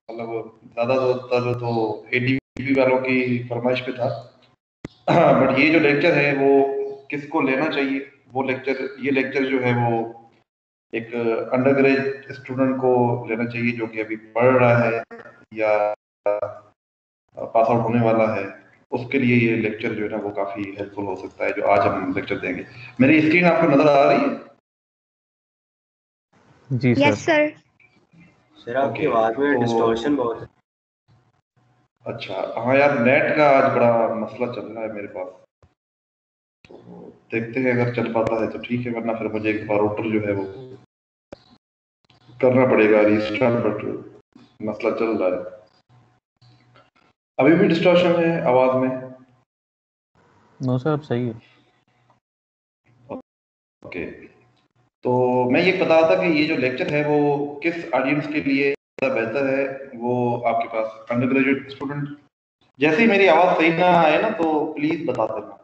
मतलब ज़्यादातर तो एडीपी वालों की फरमाइश पे था। बट ये जो लेक्चर है वो किसको लेना चाहिए, वो ये लेक्चर जो है वो एक अंडर ग्रेड स्टूडेंट को लेना चाहिए जो कि अभी पढ़ रहा है या पास आउट होने वाला है। उसके लिए ये लेक्चर जो है ना वो काफी हेल्पफुल हो सकता है, जो आज हम लेक्चर देंगे। मेरी स्क्रीन आपको नजर आ रही है? जी यस सर। सर। आपकी आवाज में डिस्टॉर्शन बहुत है। अच्छा, हाँ यार, नेट का आज बड़ा मसला चल रहा है मेरे पास, तो देखते हैं अगर चल पाता है तो ठीक है, वरना फिर मुझे एक बार राउटर जो है वो करना पड़ेगा रीस्टार्ट, बट मसला चल रहा है। अभी भी डिस्टॉर्शन है आवाज में? नो सर, अब सही है। ओके, तो मैं ये बता रहा था कि ये जो लेक्चर है वो किस ऑडियंस के लिए ज़्यादा बेहतर है। वो आपके पास अंडर ग्रेजुएट स्टूडेंट, जैसे ही मेरी आवाज़ सही ना आए ना तो प्लीज़ बता देना।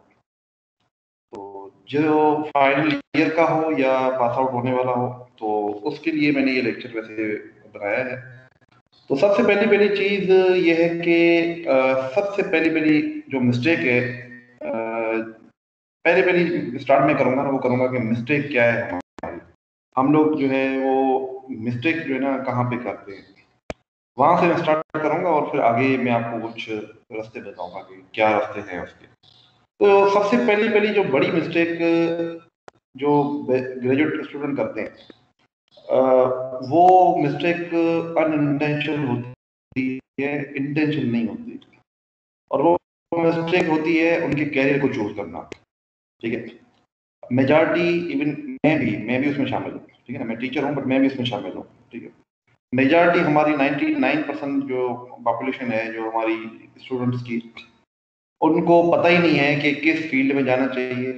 तो जो फाइनल ईयर का हो या पास आउट होने वाला हो, तो उसके लिए मैंने ये लेक्चर वैसे बनाया है। तो सबसे पहली पहली चीज़ ये है कि सबसे पहली पहली जो मिस्टेक है, पहले पहली स्टार्ट में करूँगा ना, वो करूँगा कि मिस्टेक क्या है हमारी। हम लोग जो है वो मिस्टेक जो है ना कहाँ पे करते हैं, वहां से मैं स्टार्ट करूंगा और फिर आगे मैं आपको कुछ रास्ते बताऊंगा कि क्या रास्ते हैं उसके। तो सबसे पहली पहली जो बड़ी मिस्टेक जो ग्रेजुएट स्टूडेंट करते हैं, वो मिस्टेक अनइंटेंशनल होती है, इंटेंशनल नहीं होती। और वो मिस्टेक होती है उनके कैरियर को चूज करना। ठीक है, मेजॉरिटी, इवन मैं भी उसमें शामिल हूँ। ठीक है ना, मैं टीचर हूँ बट मैं भी उसमें शामिल हूँ। ठीक है, मेजॉरिटी हमारी 99% जो पॉपुलेशन है, जो हमारी स्टूडेंट्स की, उनको पता ही नहीं है कि किस फील्ड में जाना चाहिए।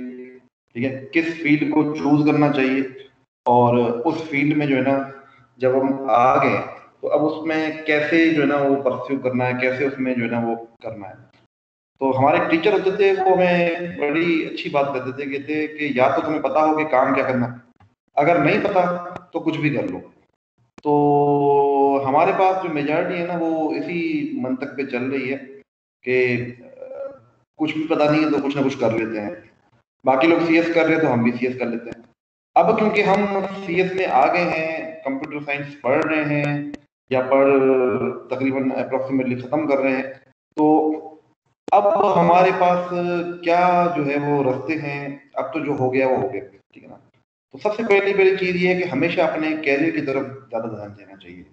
ठीक है, किस फील्ड को चूज करना चाहिए, और उस फील्ड में जो है ना जब हम आ गए तो अब उसमें कैसे जो है ना वो परस्यू करना है, कैसे उसमें जो है ना वो करना है। तो हमारे टीचर होते थे, वो हमें बड़ी अच्छी बात कहते थे, कहते कि या तो तुम्हें पता हो कि काम क्या करना है, अगर नहीं पता तो कुछ भी कर लो। तो हमारे पास जो मेजॉरिटी है ना वो इसी मंतक पे चल रही है कि कुछ भी पता नहीं है तो कुछ ना कुछ कर लेते हैं। बाकी लोग सीएस कर रहे हैं तो हम भी सीएस कर लेते हैं। अब क्योंकि हम सीएस में आ गए हैं, कंप्यूटर साइंस पढ़ रहे हैं या पढ़ तकरीबन अप्रोक्सीमेटली खत्म कर रहे हैं, तो अब हमारे पास क्या जो है वो रास्ते हैं। अब तो जो हो गया वो हो गया, ठीक है ना। तो सबसे पहली पहली चीज ये है कि हमेशा अपने कैरियर की तरफ ज्यादा ध्यान देना चाहिए।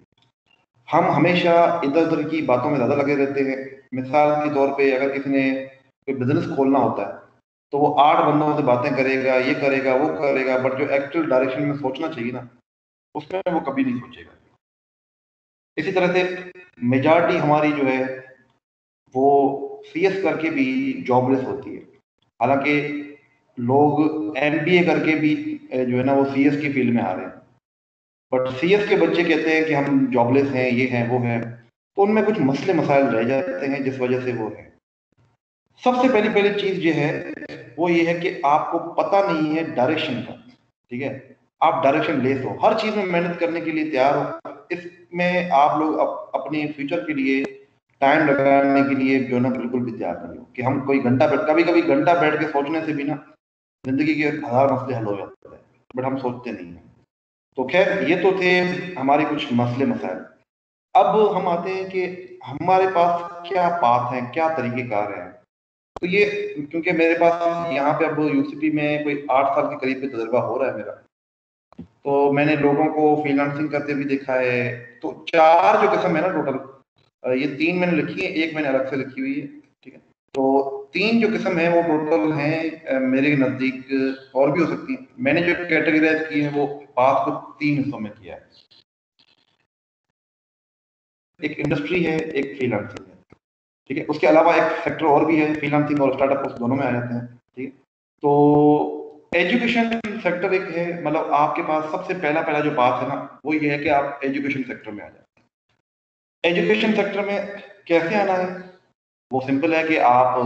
हम हमेशा इधर उधर की बातों में ज्यादा लगे रहते हैं। मिसाल के तौर पे अगर किसी ने कोई बिजनेस खोलना होता है तो वो 8 बंदों से बातें करेगा, ये करेगा वो करेगा, बट जो एक्चुअल डायरेक्शन में सोचना चाहिए ना, उसमें वो कभी नहीं सोचेगा। इसी तरह से मेजॉरिटी हमारी जो है वो सीएस करके भी जॉबलेस होती है। हालांकि लोग एमबीए करके भी जो है ना वो सीएस की फील्ड में आ रहे हैं, बट सीएस के बच्चे कहते हैं कि हम जॉबलेस हैं, ये हैं वो हैं। तो उनमें कुछ मसले मसाइल रह जाते हैं जिस वजह से वो है। सबसे पहली पहली चीज ये है, वो ये है कि आपको पता नहीं है डायरेक्शन का। ठीक है, आप डायरेक्शन लेस हो, हर चीज में मेहनत करने के लिए तैयार हो, इसमें आप लोग अपने फ्यूचर के लिए टाइम लगाने के लिए जो है ना बिल्कुल भी तैयार नहीं हो कि हम कोई घंटा बैठ, कभी कभी घंटा बैठ के सोचने से भी ना जिंदगी के 1000 मसले हल हो जाते हैं, बट हम सोचते नहीं है। तो खैर, ये तो थे हमारे कुछ मसले मसाइल। अब हम आते हैं कि हमारे पास क्या पाथ है, क्या तरीकेकार है। तो ये, क्योंकि मेरे पास यहाँ पे अब यूसीपी में कोई 8 साल के करीब का तजुर्बा हो रहा है मेरा, तो मैंने लोगों को फ्रीलांसिंग करते भी देखा है। तो 4 जो किस्म है ना टोटल, ये 3 मैंने लिखी है, एक मैंने अलग से लिखी हुई है। ठीक है, तो 3 जो किस्म है वो टोटल हैं मेरे नजदीक, और भी हो सकती है। मैंने जो कैटेगराइज की है वो पाथ को 3 हिस्सों में किया है। एक इंडस्ट्री है, एक फ्रीलांसिंग है। ठीक है, उसके अलावा एक सेक्टर और भी है, फ्रीलांसिंग और स्टार्टअप, उस दोनों में आ जाते हैं। ठीक है, तो एजुकेशन सेक्टर एक है, मतलब आपके पास सबसे पहला पहला जो पाथ है ना वो ये है कि आप एजुकेशन सेक्टर में आ जाए। एजुकेशन सेक्टर में कैसे आना है? वो सिंपल है कि आप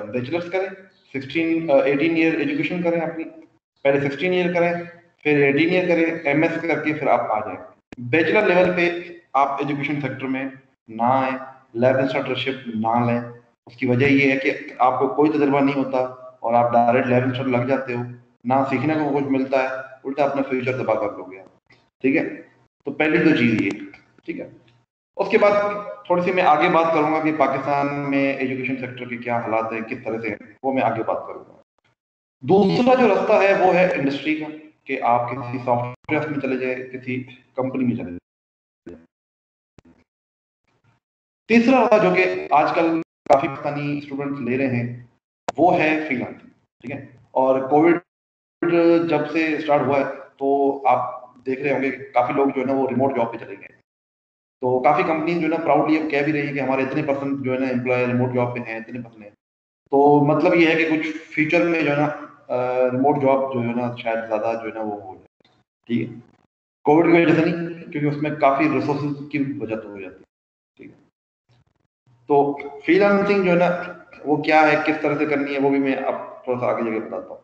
बैचलर्स करें, 18 ईयर एजुकेशन करें अपनी, पहले 16 ईयर करें, फिर 18 ईयर करें, एमएस करके फिर आप आ जाए। बैचलर लेवल पे आप एजुकेशन सेक्टर में ना आए, लैब इंस्ट्रक्टरशिप ना लें। उसकी वजह ये है कि आपको कोई तजर्बा नहीं होता और आप डायरेक्ट लैब इंस्ट्रक्टर लग जाते हो, ना सीखने को कुछ मिलता है, उल्टा अपना फ्यूचर तबाह कर लोगे आप। ठीक है, तो पहली तो चीज ये। ठीक है, उसके बाद थोड़ी सी मैं आगे बात करूंगा कि पाकिस्तान में एजुकेशन सेक्टर के क्या हालात है, किस तरह से हैं, वो मैं आगे बात करूंगा। दूसरा जो रास्ता है वो है इंडस्ट्री का, कि आप किसी सॉफ्टवेयर में चले जाए, किसी कंपनी में चले जाए। तीसरा रास्ता जो कि आजकल काफी पाकिस्तानी स्टूडेंट्स ले रहे हैं वो है फ्रीलांसिंग। ठीक है, और कोविड जब से स्टार्ट हुआ है तो आप देख रहे होंगे काफी लोग जो है ना वो रिमोट जॉब पे चले गए। तो काफी कंपनी जो है ना प्राउडली अब कह भी रही है कि हमारे इतने परसेंट जो है ना एम्प्लॉय रिमोट जॉब पे हैं, इतने परसेंट है। तो मतलब ये है कि कुछ फ्यूचर में जो है ना रिमोट जॉब जो है ना शायद ज्यादा जो है ना वो हो जाए। ठीक है, कोविड की वजह से नहीं, क्योंकि उसमें काफी रिसोर्सेज की वजह से हो जाती है। ठीक है, तो फ्रीलांसिंग जो है ना वो क्या है, किस तरह से करनी है, वो भी मैं अब थोड़ा सा आगे जगह बताता हूँ।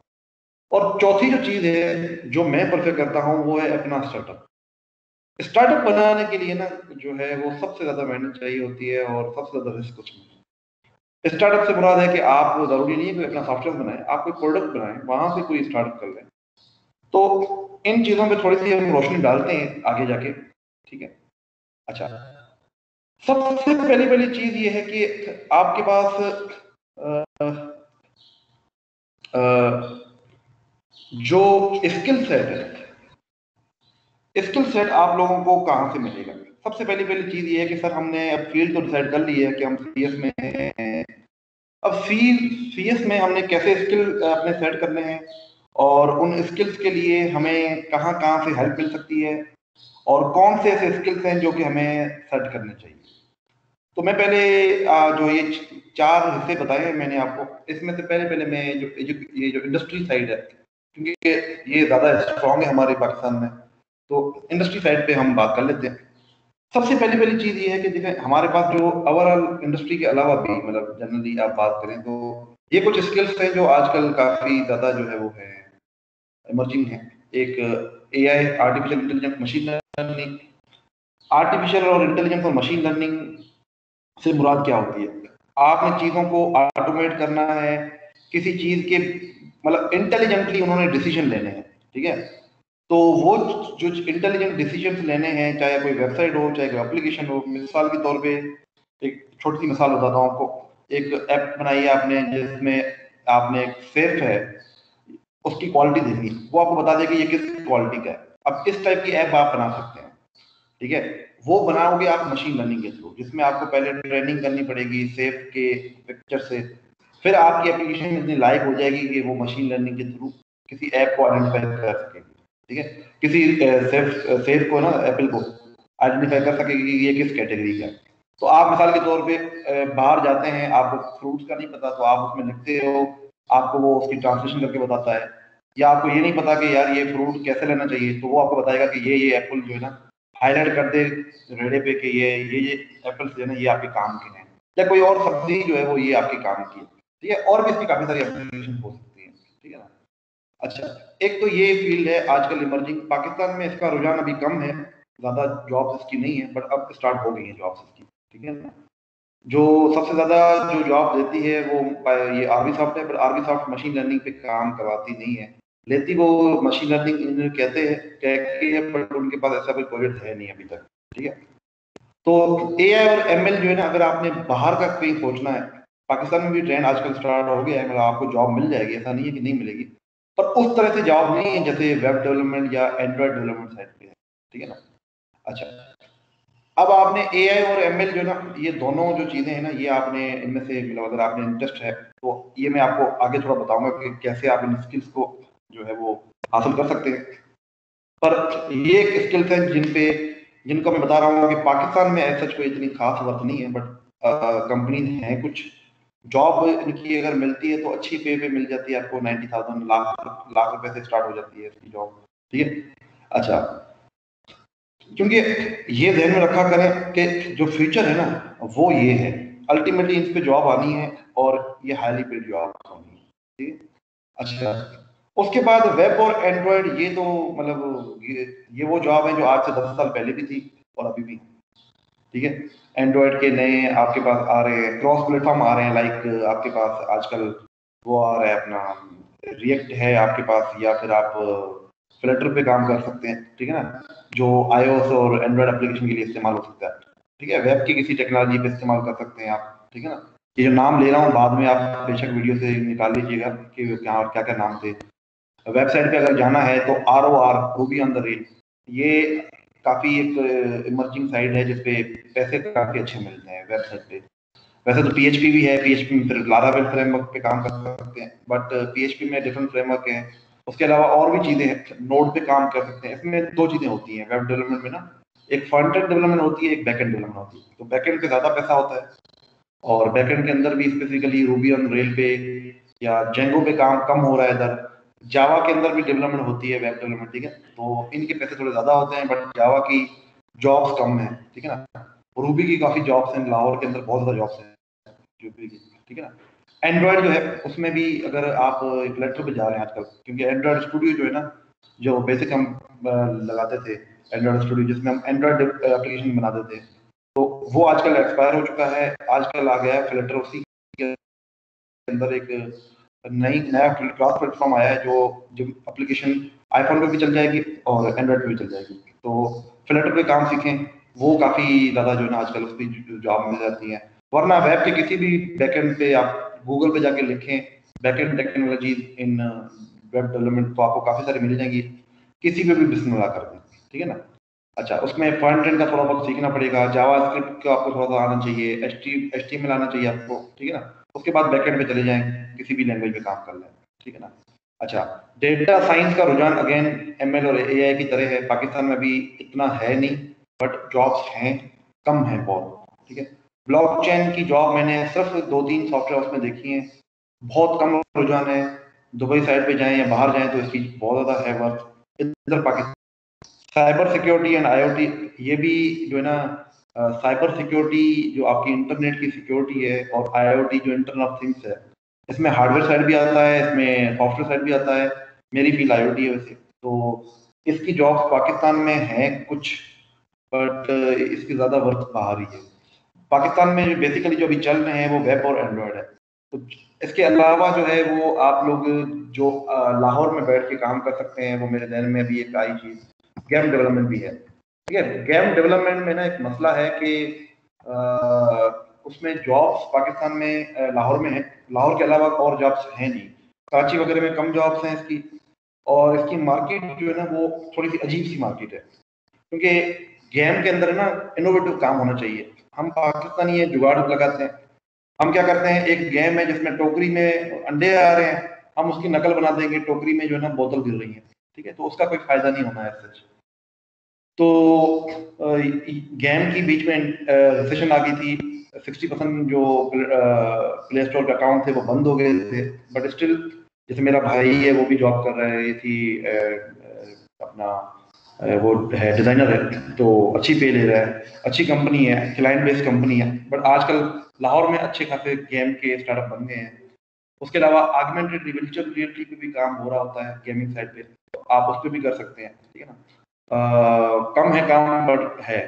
और चौथी जो चीज है जो मैं प्रेफर करता हूँ वो है अपना स्टार्टअप। स्टार्टअप बनाने के लिए ना जो है वो सबसे ज्यादा मेहनत चाहिए होती है और सबसे ज्यादा रिस्क उसमें। स्टार्टअप से मुराद है कि आप जरूरी नहीं है कोई अपना सॉफ्टवेयर बनाए, आप कोई प्रोडक्ट बनाए, वहां से कोई स्टार्टअप कर लें। तो इन चीजों पे थोड़ी सी हम रोशनी डालते हैं आगे जाके। ठीक है, अच्छा, सबसे पहली पहली चीज ये है कि आपके पास अ, जो स्किल सेट है, स्किल सेट आप लोगों को कहां से मिलेगा? सबसे पहली पहली चीज ये है कि सर हमने अब फील्ड तो डिसाइड कर ली है कि हम सीएस में हैं। अब सीएस में हमने कैसे स्किल अपने सेट करने हैं और उन स्किल्स के लिए हमें कहां कहां से हेल्प मिल सकती है और कौन से ऐसे स्किल्स हैं जो कि हमें सेट करने चाहिए। तो मैं पहले जो ये चार हिस्से बताए हैं मैंने आपको, इसमें से पहले पहले मैं ये जो इंडस्ट्री साइड है, क्योंकि ये ज्यादा स्ट्रांग है हमारे पाकिस्तान में, तो इंडस्ट्री साइड पे हम बात कर लेते हैं। सबसे पहली पहली चीज ये है कि जैसे हमारे पास जो ओवरऑल इंडस्ट्री के अलावा भी मतलब जनरली आप बात करें तो ये कुछ स्किल्स हैं जो आजकल काफी ज्यादा जो है वो है इमर्जिंग है। एक AI, artificial intelligence, machine learning. Artificial और इंटेलिजेंस और मशीन लर्निंग से मुराद क्या होती है? आपने चीजों को ऑटोमेट करना है, किसी चीज के मतलब इंटेलिजेंटली उन्होंने डिसीजन लेने हैं। ठीक है, तो वो जो इंटेलिजेंट डिसीजन लेने हैं, चाहे कोई वेबसाइट हो चाहे कोई एप्लीकेशन हो। मिसाल के तौर पे एक छोटी सी मिसाल बताता हूँ आपको। एक ऐप बनाई है आपने जिसमें आपने एक सेफ है, उसकी क्वालिटी देखनी, वो आपको बता देगी ये किस क्वालिटी का है। अब इस टाइप की ऐप आप बना सकते हैं। ठीक है, वो बनाओगे आप मशीन लर्निंग के थ्रू, जिसमें आपको पहले ट्रेनिंग करनी पड़ेगी सेफ के पिक्चर से, फिर आपकी एप्लीकेशन इतनी लायक हो जाएगी कि वो मशीन लर्निंग के थ्रू किसी ऐप को आइडेंटिफाई कर सकेगी। ठीक है, किसी सेफ को ना एप्पल को आइडेंटिफाई कर सकेगी कि ये किस कैटेगरी का है। तो आप मिसाल के तौर पे बाहर जाते हैं, आपको फ्रूट्स का नहीं पता, तो आप उसमें लिखते हो, आपको वो उसकी ट्रांसलेशन करके बताता है। या आपको ये नहीं पता कि यार ये फ्रूट कैसे लेना चाहिए, तो वो आपको बताएगा कि ये एप्पल जो है ना हाईलाइट कर दे रेडे पे कि ये एप्पल्स जो है ना ये आपके काम के हैं, या कोई और सब्जी जो है वो ये आपके काम की है। ठीक है, और भी इसकी काफी सारी एप्लीकेशन हो सकती है। ठीक है ना, अच्छा, एक तो ये फील्ड है आजकल इमर्जिंग, पाकिस्तान में इसका रुझान अभी कम है, ज्यादा जॉब्स इसकी नहीं है, बट अब स्टार्ट हो गई है जॉब्स इसकी। ठीक है ना, जो सबसे ज्यादा जो जॉब देती है वो ये आरबी सॉफ्ट है, पर आरबी सॉफ्ट मशीन लर्निंग पे काम करवाती नहीं है, लेती वो मशीन लर्निंग इंजीनियर कहते हैं, बट उनके पास ऐसा कोई प्रोजेक्ट है नहीं अभी तक। ठीक है, तो एआई और एमएल जो है ना, अगर आपने बाहर का कहीं सोचना है, पाकिस्तान में भी ट्रेंड आजकल स्टार्ट हो गया है, मतलब आपको जॉब मिल जाएगी, ऐसा नहीं है कि नहीं मिलेगी, पर उस तरह से जॉब नहीं है जैसे वेब डेवलपमेंट या एंड्रॉइड डेवलपमेंट साइड पे है। ठीक है ना, अच्छा, अब आपने एआई और एमएल जो ना, ये दोनों जो चीजें हैं ना, ये आपने इनमें से मतलब अगर आपने इंटरेस्ट है तो ये मैं आपको आगे थोड़ा बताऊंगा कि कैसे आप इन स्किल्स को जो है वो हासिल कर सकते हैं। पर ये स्किल्स हैं जिनको मैं बता रहा हूँ कि पाकिस्तान में ऐसा कोई इतनी खास वर्क नहीं है, बट कंपनी हैं कुछ। जॉब इनकी अगर मिलती है तो अच्छी पे मिल जाती है आपको, 90,000 लाख लाख रुपए से स्टार्ट हो जाती है इसकी जॉब। ठीक है, अच्छा, क्योंकि ये ध्यान में रखा करें कि जो फ्यूचर है ना वो ये है, अल्टीमेटली इस पे जॉब आनी है और ये हाईली पेड जॉब होनी है। ठीक है, अच्छा, उसके बाद वेब और एंड्रॉयड, ये तो मतलब ये वो जॉब है जो आज से 10 साल पहले भी थी और अभी भी, ठीक है। एंड्रॉयड के नए आपके पास आ रहे हैं, क्रॉस प्लेटफॉर्म आ रहे हैं, लाइक आपके पास आजकल वो आ रहा है अपना रिएक्ट है आपके पास, या फिर आप फ्लटर पे काम कर सकते हैं, ठीक है ना, जो iOS और एंड्रॉयड एप्लीकेशन के लिए इस्तेमाल हो सकता है, ठीक है। वेब की किसी टेक्नोलॉजी पे इस्तेमाल कर सकते हैं आप, ठीक है ना। ये जो नाम ले रहा हूँ बाद में आप बेशक वीडियो से निकाल लीजिएगा कि क्या क्या क्या नाम थे। वेबसाइट पे अगर जाना है तो ROR, Ruby on the rail, ये काफी एक इमर्जिंग साइट है जिसपे पैसे काफी अच्छे मिलते हैं वेबसाइट पे। वैसे तो PHP भी है, PHP में फिर लारावेल फ्रेमवर्क पे काम कर सकते हैं, बट PHP में डिफरेंट फ्रेमवर्क है। उसके अलावा और भी चीजें हैं, नोड पे काम कर सकते हैं। इसमें दो चीजें होती हैं वेब डेवलपमेंट में ना, एक फ्रंट एंड डेवलपमेंट होती है, एक बैक एंड डेवलपमेंट होती है। तो बैक एंड पे ज्यादा पैसा होता है, और बैकएंड के अंदर भी स्पेसिफिकली रूबी ऑन रेल पे या जेंगो पे काम कम हो रहा है इधर। जावा के अंदर भी डेवलपमेंट होती है, वेब डेवलपमेंट, ठीक है। तो इनके पैसे थोड़े ज्यादा होते हैं, बट जावा की जॉब्स कम है, ठीक है ना। रूबी की काफी जॉब्स हैं, लाहौर के अंदर बहुत ज्यादा जॉब्स हैं यूपी की, ठीक है ना। एंड्रॉयड जो है उसमें भी अगर आप फ्लटर पे जा रहे हैं आजकल, क्योंकि एंड्रॉयड स्टूडियो जो है ना, जो बेसिक हम लगाते थे एंड्रॉयड स्टूडियो, जिसमें हम एंड्रॉयड एप्लीकेशन बनाते थे, तो वो आजकल एक्सपायर हो चुका है। आजकल आ गया है फ्लटर, उसी के अंदर एक नया क्लास प्लेटफॉर्म आया है जो जो एप्लीकेशन आईफोन पे भी चल जाएगी और एंड्रॉयड पे भी चल जाएगी। तो फ्लटर पे काम सीखें, वो काफी ज्यादा जो है ना आजकल उसकी जॉब मिल जाती है। वरना वेब के किसी भी बैकएंड पे आप गूगल पे जाके लिखें backend technology in web development, तो आपको काफी सारी मिल जाएंगी, किसी पे भी बिस्मिल्लाह कर दें, ठीक है ना। अच्छा, उसमें फ्रंट एंड का थोड़ा बहुत सीखना पड़ेगा, जावास्क्रिप्ट का आपको थोड़ा सा आना चाहिए, HTML आना चाहिए आपको, ठीक है ना। उसके बाद बैकएंड पे चले जाएं, किसी भी लैंग्वेज में काम कर लें, ठीक है ना। अच्छा, डेटा साइंस का रुझान अगेन ML और AI की तरह है, पाकिस्तान में अभी इतना है नहीं, बट जॉब्स हैं, कम है बहुत, ठीक है। ब्लॉकचेन की जॉब मैंने सिर्फ 2-3 सॉफ्टवेयर उसमें देखी है, बहुत कम रुझान है। दुबई साइड पे जाएं या बाहर जाएं तो इसकी बहुत ज्यादा है वर्क। इधर Pakistan cyber security and IoT, ये भी जो है ना, साइबर सिक्योरिटी जो आपकी इंटरनेट की सिक्योरिटी है, और IoT जो इंटरनेट ऑफ थिंग्स है, इसमें हार्डवेयर साइड भी आता है, इसमें सॉफ्टवेयर साइड भी आता है। मेरी फील्ड IoT है वैसे, तो इसकी जॉब्स पाकिस्तान में है कुछ, बट इसकी ज्यादा वर्क बाहर ही है। पाकिस्तान में बेसिकली जो अभी चल रहे हैं वो वेब और एंड्रॉयड है। तो इसके अलावा जो है वो आप लोग जो लाहौर में बैठ के काम कर सकते हैं, वो मेरे ध्यान में अभी एक आई चीज गेम डेवलपमेंट भी है, ठीक है। गेम डेवलपमेंट में ना एक मसला है कि उसमें जॉब्स पाकिस्तान में लाहौर में है, लाहौर के अलावा और जॉब्स हैं नहीं। कराची वगैरह में कम जॉब्स हैं इसकी, और इसकी मार्केट जो है ना वो थोड़ी सी अजीब सी मार्केट है, क्योंकि गेम के अंदर ना इनोवेटिव काम होना चाहिए। हम पाकिस्तानी ये जुगाड़ लगाते हैं, हम क्या करते हैं, एक गेम है जिसमें टोकरी में अंडे आ रहे हैं, हम उसकी नकल बना देंगे, टोकरी में जो है ना बोतल गिर रही है, ठीक है। तो उसका कोई फायदा नहीं होना है सच। तो गेम की बीच में रिसेशन आ गई थी, 60% जो प्ले स्टोर के अकाउंट थे वो बंद हो गए थे, बट स्टिल जैसे मेरा भाई है वो भी जॉब कर रहा है, ये थी अपना वो है डिजाइनर है, तो अच्छी पे ले रहा है, अच्छी कंपनी है, क्लाइंट बेस्ड कंपनी है। बट आजकल लाहौर में अच्छे खासे गेम के स्टार्टअप बन गए हैं। उसके अलावा ऑगमेंटेड वर्चुअल रियलिटी पे भी काम हो रहा होता है गेमिंग साइड पे, तो आप उस पर भी कर सकते हैं, ठीक है ना। कम है काम बट है।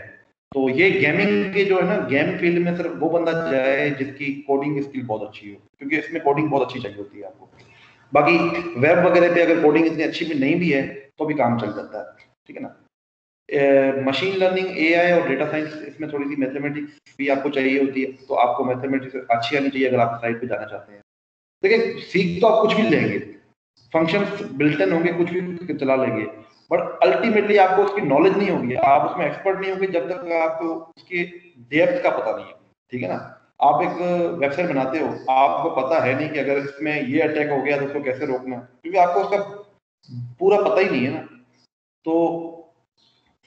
तो ये गेमिंग के जो है ना, गेम फील्ड में सिर्फ वो बंदा जाए जिसकी कोडिंग स्किल बहुत अच्छी हो, क्योंकि इसमें कोडिंग बहुत अच्छी चाहिए होती है आपको। बाकी वेब वगैरह पे अगर कोडिंग इतनी अच्छी भी नहीं भी है तो भी काम चल जाता है, ठीक है ना। मशीन लर्निंग, AI और डेटा साइंस, इसमें थोड़ी सी मैथमेटिक्स भी आपको चाहिए होती है, तो आपको मैथमेटिक्स अच्छी आनी चाहिए अगर आप साइड पे जाना चाहते हैं। देखिए, सीख तो आप कुछ भी लेंगे, फंक्शंस बिल्ट इन होंगे, कुछ भी चला लेंगे, बट अल्टीमेटली आपको उसकी नॉलेज नहीं होगी, आप उसमें एक्सपर्ट नहीं होंगे जब तक आपको उसके डेप्थ का पता नहीं है, ठीक है ना। आप एक वेबसाइट बनाते हो, आपको पता है नहीं कि अगर इसमें ये अटैक हो गया तो उसको कैसे रोकना, क्योंकि आपको उसका पूरा पता ही नहीं है ना। तो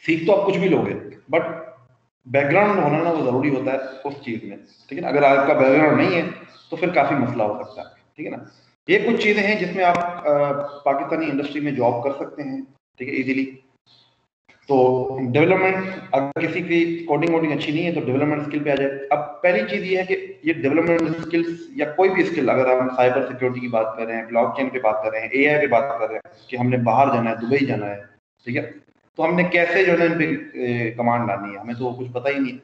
सीख तो आप कुछ भी लोगे, बट बैकग्राउंड होना ना वो जरूरी होता है उस चीज में, ठीक है ना। अगर आपका बैकग्राउंड नहीं है तो फिर काफी मसला हो सकता है, ठीक है ना। ये कुछ चीजें हैं जिसमें आप पाकिस्तानी इंडस्ट्री में जॉब कर सकते हैं, ठीक है, इजीली। तो डेवलपमेंट, अगर किसी की कोडिंग वोडिंग अच्छी नहीं है तो डेवलपमेंट स्किल पे आ जाए। अब पहली चीज ये है कि ये डेवलपमेंट स्किल्स या कोई भी स्किल, अगर हम साइबर सिक्योरिटी की बात कर रहे हैं, ब्लॉकचेन पे बात कर रहे हैं, एआई पे बात कर रहे हैं कि हमने बाहर जाना है, दुबई जाना है, ठीक है, तो हमने कैसे जो है इन पे कमांड लानी है, हमें तो कुछ पता ही नहीं।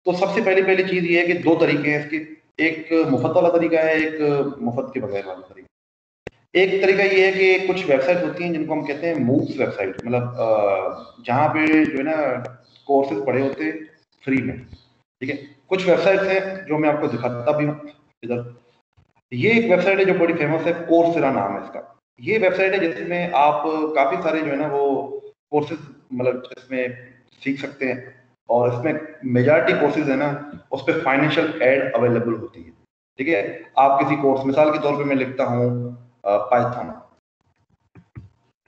तो सबसे पहली चीज ये है कि दो तरीके हैं इसके, एक मुफ्त वाला तरीका है, एक मुफ्त के बगैर वाला तरीका। एक तरीका ये है कि कुछ वेबसाइट होती हैं जिनको हम कहते हैं मूक्स वेबसाइट, मतलब जहाँ पे जो है ना कोर्सेज पड़े होते हैं फ्री में, ठीक है। कुछ वेबसाइट्स हैं जो मैं आपको दिखाता भी हूँ इधर। ये एक वेबसाइट है जो बड़ी फेमस है, कोर्सेरा नाम है इसका। ये वेबसाइट है जिसमें आप काफी सारे जो है ना वो कोर्सेज मतलब इसमें सीख सकते हैं, और इसमें मेजॉरिटी कोर्सेज है ना उस पर फाइनेंशियल एड अवेलेबल होती है, ठीक है। आप किसी कोर्स, मिसाल के तौर पे मैं लिखता हूँ पाइथन,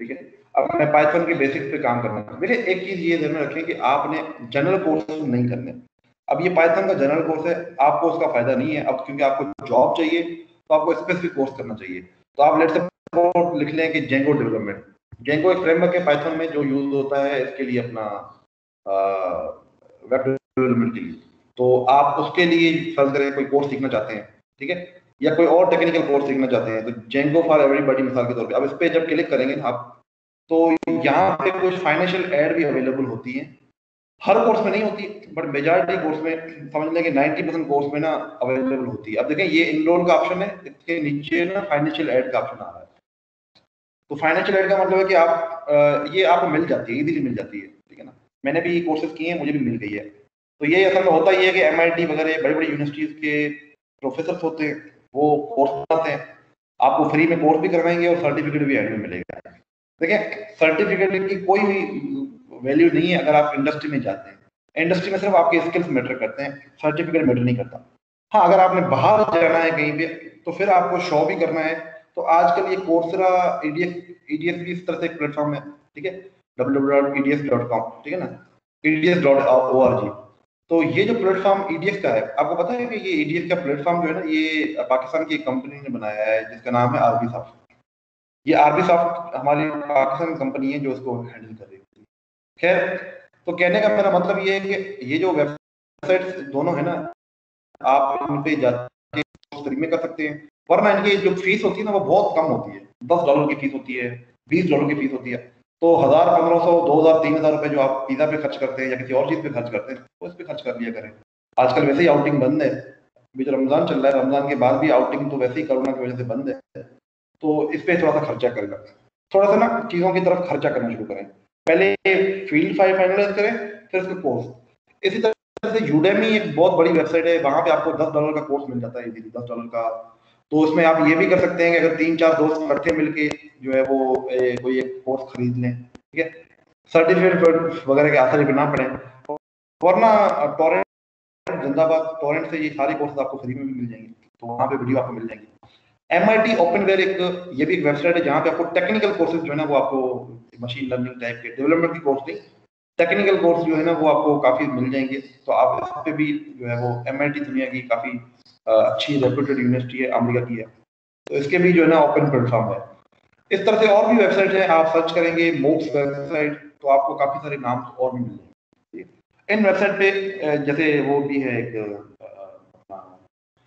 ठीक है। अब मैं पाइथन के बेसिक्स पे काम करना है, देखिए एक चीज ये ध्यान में रखें कि आपने जनरल कोर्स नहीं करने। अब ये पाइथन का जनरल कोर्स है, आपको उसका फायदा नहीं है। अब क्योंकि आपको जॉब चाहिए तो आपको स्पेसिफिक कोर्स करना चाहिए। तो आप लेट से लिख लें कि जेंगो डेवलपमेंट। जेंगो एक फ्रेमवर्क है पाइथन में जो यूज होता है इसके लिए, अपना वेब डेवलपमेंट के लिए। तो आप उसके लिए फर्ज करें कोई कोर्स सीखना चाहते हैं, ठीक है, या कोई और टेक्निकल कोर्स सीखना चाहते हैं, तो जेंगो फॉर एवरीबॉडी मिसाल के तौर पे अब इस पे जब क्लिक करेंगे आप, तो यहाँ पे कुछ फाइनेंशियल एड भी अवेलेबल होती है। हर कोर्स में नहीं होती, बट मेजॉरिटी कोर्स में समझ लें कि 90% कोर्स में ना अवेलेबल होती है। अब देखें ये इनरोल का ऑप्शन है, इसके नीचे ना फाइनेंशियल एड का ऑप्शन आ रहा है। तो फाइनेंशियल एड का मतलब है कि आप ये आपको मिल जाती है, इजीली मिल जाती है, ठीक है ना। मैंने भी कोर्सेज किए हैं, मुझे भी मिल गई है। तो ये असल में होता ही है कि MIT वगैरह बड़ी बड़ी यूनिवर्सिटीज के प्रोफेसर होते हैं, वो कोर्स बनाते हैं, आपको फ्री में कोर्स भी करवाएंगे और सर्टिफिकेट भी एंड में मिलेगा। देखिए सर्टिफिकेट की कोई भी वैल्यू नहीं है अगर आप इंडस्ट्री में जाते हैं। इंडस्ट्री में सिर्फ आपके स्किल्स मैटर करते हैं, सर्टिफिकेट मैटर नहीं करता। हाँ, अगर आपने बाहर जाना है कहीं पे तो फिर आपको शो भी करना है। तो आजकल ये कोर्सेरा, EDX भी इस तरह से एक प्लेटफॉर्म है, ठीक है, www.eds.com, ठीक है ना, eds.org। तो ये जो प्लेटफॉर्म EDX का है, आपको पता है कि ये EDX का प्लेटफॉर्म जो है ना, ये पाकिस्तान की एक कंपनी ने बनाया है जिसका नाम है आरबी सॉफ्ट। ये आरबी सॉफ्ट हमारी पाकिस्तान कंपनी है जो इसको हैंडल कर रही है। खैर, तो कहने का मेरा मतलब ये है कि ये जो वेबसाइट दोनों है ना, आप इन पे जाके फ्री में कर सकते हैं, वरना इनकी जो फीस होती है ना वो बहुत कम होती है। $10 की फीस होती है, $20 की फीस होती है। तो 1000, 1500, 2000, 3000 रुपए जो आप पिज्जा पे खर्च करते हैं या किसी और चीज पे खर्च करते हैं, वो इस पे खर्च कर लिया करें। आजकल वैसे ही आउटिंग बंद है, अभी जो रमजान चल रहा है, रमजान के बाद भी आउटिंग तो वैसे ही कोरोना की वजह से बंद है। तो इस पे थोड़ा सा खर्चा करेगा, थोड़ा सा ना चीजों की तरफ खर्चा करना शुरू करें। पहले फील्ड फाइनलाइज करें, फिर उसके कोर्स। इसी तरह से यूडेमी एक बहुत बड़ी वेबसाइट है, वहां पे आपको $10 का कोर्स मिल जाता है, इजीली $10 का। तो उसमें आप ये भी कर सकते हैं कि अगर 3-4 दोस्त इकट्ठे मिलके जो है वो कोई एक कोर्स खरीद लें, ठीक है, सर्टिफिकेट वगैरह के आसानी पे ना पड़े। वरना टोरेंट जिंदाबाद, टोरेंट से ये सारे कोर्सेज आपको फ्री में भी मिल जाएंगे, तो वहां पे वीडियो आपको मिल जाएंगी। MIT ओपनवेयर ये भी एक वेबसाइट है जहाँ पे आपको टेक्निकल कोर्सेज जो है ना वो आपको मशीन लर्निंग टाइप के, डेवलपमेंट की कोर्स नहीं, टेक्निकल कोर्स जो है ना वो आपको काफी मिल जाएंगे। तो आप इस पे भी जो है वो MIT दुनिया की काफी अच्छी रेप्यूटेड यूनिवर्सिटी है, अमेरिका की है, तो इसके भी जो है ना ओपन प्लेटफॉर्म है। इस तरह से और भी वेबसाइट है, आप सर्च करेंगे MOOCs वेबसाइट तो आपको काफी सारे नाम और भी मिल जाएंगे। इन वेबसाइट पे जैसे वो भी है एक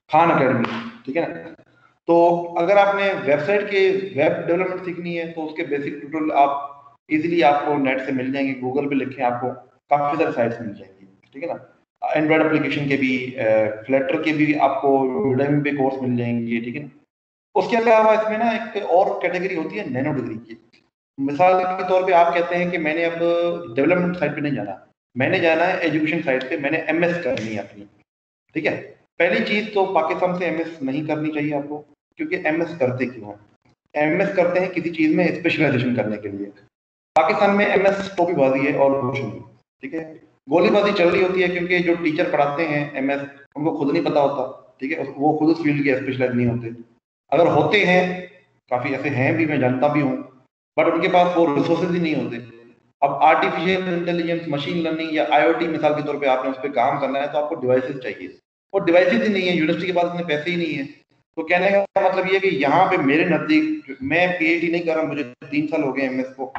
खान अकेडमी, ठीक है ना। तो अगर आपने वेबसाइट के वेब डेवलपमेंट सीखनी है तो उसके बेसिक ट्यूटोरियल आप इजीली आपको नेट से मिल जाएंगे, गूगल पे लिखें आपको काफी सारे साइट्स मिल जाएंगी, ठीक है ना। एंड्रॉइड एप्लीकेशन के भी, फ्लटर के भी आपको यूडेमी पे कोर्स मिल जाएंगे, ठीक है ना। उसके अलावा इसमें ना एक और कैटेगरी होती है नैनो डिग्री की। मिसाल के तौर पे आप कहते हैं कि मैंने अब डेवलपमेंट साइड पे नहीं जाना, मैंने जाना है एजुकेशन साइड पे, मैंने MS करनी है अपनी, ठीक है। पहली चीज तो पाकिस्तान से MS नहीं करनी चाहिए आपको, क्योंकि MS करते क्यों हैं? MS करते हैं किसी चीज में स्पेशलाइजेशन करने के लिए। पाकिस्तान में MS टोपीबाजी है और कुछ नहीं, ठीक है। गोलीबाजी चल रही होती है क्योंकि जो टीचर पढ़ाते हैं MS उनको खुद नहीं पता होता, ठीक है, वो खुद उस फील्ड के स्पेशलाइज नहीं होते। अगर होते हैं, काफी ऐसे हैं भी, मैं जानता भी हूँ, बट उनके पास वो रिसोर्सेज ही नहीं होते। अब आर्टिफिशियल इंटेलिजेंस, मशीन लर्निंग या IoT मिसाल के तौर पे आपने उस पर काम करना है तो आपको डिवाइसेस चाहिए, और डिवाइसेस ही नहीं है, यूनिवर्सिटी के पास इतने पैसे ही नहीं है। तो कहने का मतलब ये है कि यहाँ पे मेरे नजदीक, मैं PhD नहीं कर रहा, मुझे 3 साल हो गए MS को,